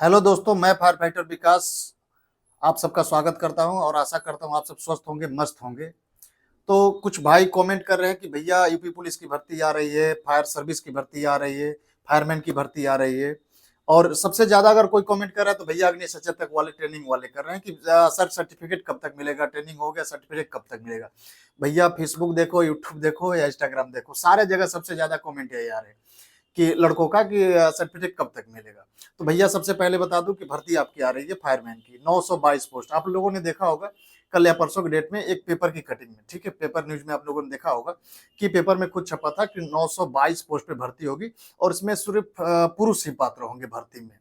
Hello दोस्तों, मैं fire fighter विकास आप सबका स्वागत करता हूं और आशा करता हूं आप सब स्वस्थ होंगे, मस्त होंगे। तो कुछ भाई कमेंट कर रहे हैं कि भैया यूपी पुलिस की भर्ती आ रही है, फायर सर्विस की भर्ती आ रही है, फायरमैन की भर्ती आ रही है। और सबसे ज्यादा अगर कोई कमेंट कर रहा है तो भैया अग्नि सचेतक वाले, ट्रेनिंग वाले कर रहे हैं कि सर सर्टिफिकेट कब तक मिलेगा, ट्रेनिंग हो गया सर्टिफिकेट कब तक मिलेगा। भैया फेसबुक देखो, यूट्यूब देखो या इंस्टाग्राम देखो, सारे जगह सबसे ज्यादा कमेंट यही आ रहे हैं कि लड़कों का कि सर्टिफिकेट कब तक मिलेगा। तो भैया सबसे पहले बता दूं कि भर्ती आपकी आ रही है फायरमैन की, 922 पोस्ट। आप लोगों ने देखा होगा कल या परसों के डेट में एक पेपर की कटिंग में, ठीक है, पेपर न्यूज में आप लोगों ने देखा होगा कि पेपर में खुद छपा था कि 922 पोस्ट पे भर्ती होगी और इसमें सिर्फ पुरुष ही पात्र होंगे भर्ती में।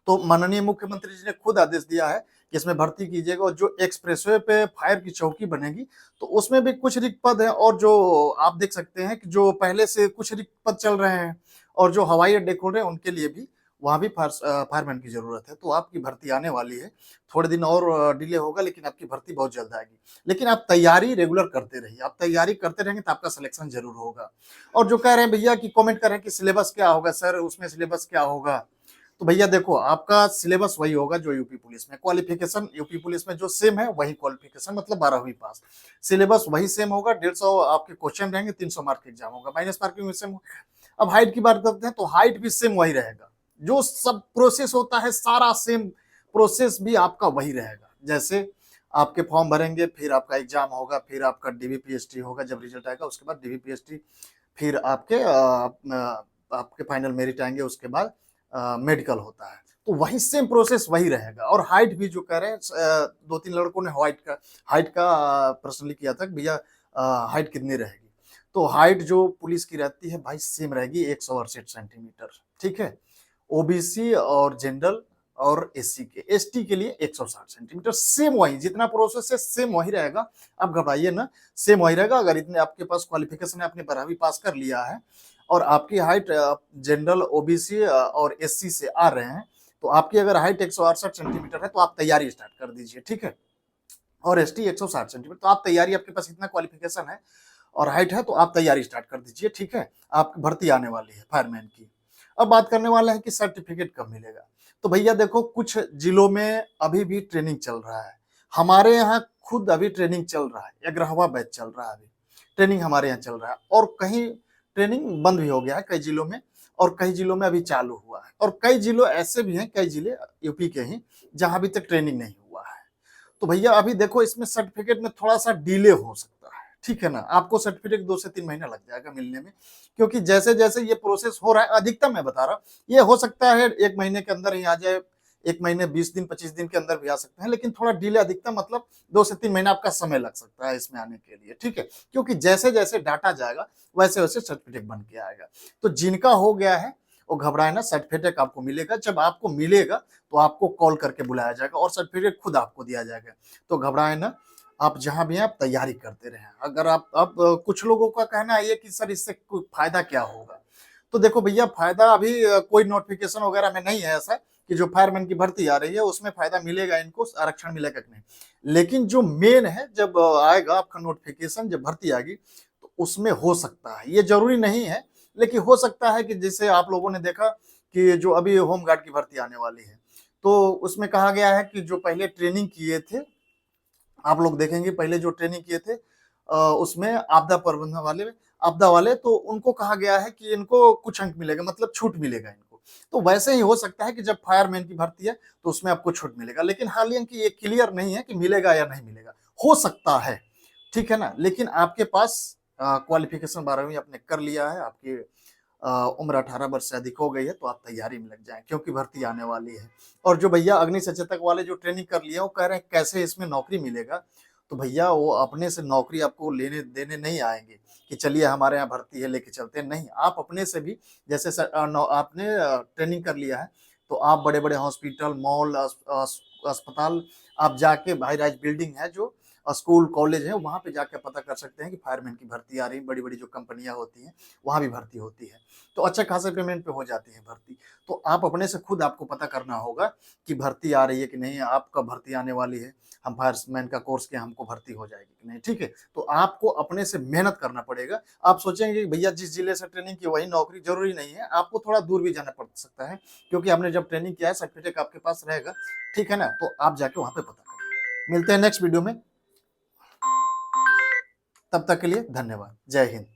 तो माननीय मुख्यमंत्री जी ने खुद आदेश दिया है कि इसमें भर्ती कीजिएगा, और जो एक्सप्रेसवे पे फायर की चौकी बनेगी तो उसमें भी कुछ रिक्त पद है, और जो आप देख सकते हैं कि जो पहले से कुछ रिक्त पद चल रहे हैं, और जो हवाई अड्डे खोल रहे हैं उनके लिए भी वहां भी फायरमैन की जरूरत है। तो आपकी भर्ती आने वाली है, थोड़े दिन और डिले होगा लेकिन आपकी भर्ती बहुत जल्द आएगी। लेकिन आप तैयारी रेगुलर करते रहिए, आप तैयारी करते रहेंगे तो आपका सिलेक्शन जरूर होगा। और जो कह रहे हैं भैया कि कमेंट कर रहे हैं कि सिलेबस क्या होगा सर, उसमें सिलेबस क्या होगा, तो भैया देखो आपका सिलेबस वही होगा जो यूपी पुलिस में, क्वालिफिकेशन यूपी पुलिस में जो सेम है वही क्वालिफिकेशन, मतलब 12वीं पास। सिलेबस वही सेम होगा, 150 आपके क्वेश्चन रहेंगे, 300 मार्क एग्जाम होगा, माइनस मार्किंग भी सेम। अब हाइट की बात करते हैं तो हाइट भी सेम वही रहेगा, जो सब प्रोसेस होता है सारा सेम प्रोसेस भी आपका वही रहेगा। जैसे आपके फॉर्म भरेंगे, फिर आपका एग्जाम होगा, फिर आपका डीवीपीएसटी होगा, जब रिजल्ट आएगा उसके बाद डीवीपीएसटी, फिर आपके फाइनल मेरिट आएंगे, उसके बाद मेडिकल होता है। तो वही सेम प्रोसेस वही रहेगा। और हाइट भी जो कह रहे हैं, दो तीन लड़कों ने हाइट का प्रश्न किया था कि भैया हाइट कितनी रहेगी। तो हाइट जो पुलिस की रहती है भाई सेम रहेगी, 168 सेंटीमीटर, ठीक है। ओबीसी और जनरल और एससी के, एसटी के लिए 160 सेंटीमीटर, सेम वही, जितना प्रोसेस है सेम वही रहेगा। आप घबराइए ना, सेम वही रहेगा। अगर इतने आपके पास क्वालिफिकेशन है, आपने 12वीं पास कर लिया है और आपकी हाइट जनरल, ओबीसी और एससी से आ रहे हैं, तो आपकी अगर हाइट 168 सेंटीमीटर है तो आप तैयारी स्टार्ट कर दीजिए, ठीक है। और एसटी 160 सेंटीमीटर, तो आप तैयारी, आपके पास इतना क्वालिफिकेशन है और हाइट है तो आप तैयारी स्टार्ट कर दीजिए, ठीक है। आपकी भर्ती आने वाली है फायरमैन की। अब बात करने वाले हैं कि सर्टिफिकेट कब मिलेगा। तो भैया देखो, कुछ जिलों में अभी भी ट्रेनिंग चल रहा है, हमारे यहाँ खुद अभी ट्रेनिंग चल रहा है, 11वां बैच चल रहा है, अभी ट्रेनिंग हमारे यहाँ चल रहा है। और कहीं ट्रेनिंग बंद भी हो गया है कई जिलों में, और कई जिलों में अभी चालू हुआ है, और कई जिलों ऐसे भी हैं, कई जिले यूपी के ही, जहां अभी तक ट्रेनिंग नहीं हुआ है। तो भैया अभी देखो, इसमें सर्टिफिकेट में थोड़ा सा डिले हो सकता है, ठीक है ना। आपको सर्टिफिकेट 2 से 3 महीना लग जाएगा मिलने में, क्योंकि जैसे जैसे ये प्रोसेस हो रहा है, अधिकतम मैं बता रहा हूँ, ये हो सकता है 1 महीने के अंदर ही आ जाए, 1 महीने 20 दिन 25 दिन के अंदर भी आ सकते हैं, लेकिन थोड़ा डिले, अधिकतम मतलब 2 से 3 महीना आपका समय लग सकता है इसमें आने के लिए, ठीक है। क्योंकि जैसे जैसे डाटा जाएगा वैसे वैसे सर्टिफिकेट बन के आएगा। तो जिनका हो गया है वो घबराए ना, सर्टिफिकेट आपको मिलेगा। जब आपको मिलेगा तो आपको कॉल करके बुलाया जाएगा और सर्टिफिकेट खुद आपको दिया जाएगा। तो घबराए ना, आप जहां भी हैं आप तैयारी करते रहें। अगर आप अब कुछ लोगों का कहना है ये कि सर इससे कोई फायदा क्या होगा, तो देखो भैया, फायदा अभी कोई नोटिफिकेशन वगैरह में नहीं है ऐसा कि जो फायरमैन की भर्ती आ रही है उसमें फायदा मिलेगा, इनको आरक्षण मिलेगा कि नहीं। लेकिन जो मेन है, जब आएगा आपका नोटिफिकेशन, जब भर्ती आएगी तो उसमें हो सकता है, ये जरूरी नहीं है, लेकिन हो सकता है कि जैसे आप लोगों ने देखा कि जो अभी होमगार्ड की भर्ती आने वाली है, तो उसमें कहा गया है कि जो पहले ट्रेनिंग किए थे, आप लोग देखेंगे पहले जो ट्रेनिंग किए थे उसमें आपदा प्रबंधन वाले, आपदा वाले, तो उनको कहा गया है कि इनको कुछ अंक मिलेगा, मतलब छूट मिलेगा इनको। तो वैसे ही हो सकता है कि जब फायरमैन की भर्ती है तो उसमें आपको छूट मिलेगा, लेकिन हालांकि ये क्लियर नहीं है कि मिलेगा या नहीं मिलेगा, हो सकता है, ठीक है ना। लेकिन आपके पास क्वालिफिकेशन 12वीं आपने कर लिया है, आपकी उम्र 18 वर्ष से अधिक हो गई है, तो आप तैयारी में लग जाएं क्योंकि भर्ती आने वाली है। और जो भैया अग्नि सचेतक वाले जो ट्रेनिंग कर लिए वो कह रहे हैं कैसे इसमें नौकरी मिलेगा, तो भैया वो अपने से नौकरी आपको लेने देने नहीं आएंगे कि चलिए हमारे यहाँ भर्ती है लेके चलते हैं, नहीं। आप अपने से भी, जैसे आपने ट्रेनिंग कर लिया है तो आप बड़े बड़े हॉस्पिटल, मॉल, अस्पताल आप जाके, हाई राइज बिल्डिंग है जो स्कूल कॉलेज है वहाँ पे जाके पता कर सकते हैं कि फायरमैन की भर्ती आ रही है, बड़ी-बड़ी जो कंपनियाँ होती हैं, वहाँ भी भर्ती होती है। तो अच्छा खासा पेमेंट पे हो जाती है भर्ती। तो आप अपने से खुद आपको पता करना होगा कि भर्ती आ रही है कि नहीं, आपका भर्ती आने वाली है, हम फायरमैन का कोर्स किया हमको भर्ती हो जाएगी कि नहीं, ठीक है? तो आपको अपने से मेहनत करना पड़ेगा। आप सोचेंगे कि भैया जिस जिले से ट्रेनिंग की वही नौकरी, ज़रूरी नहीं है, आपको थोड़ा दूर भी जाना पड़ सकता है, क्योंकि आपने जब ट्रेनिंग किया है सर्टिफ़िकेट आपके पास रहेगा, ठीक है ना? तो आप जाके वहाँ पे पता करें। मिलते हैं नेक्स्ट वीडियो में, तब तक के लिए धन्यवाद। जय हिंद।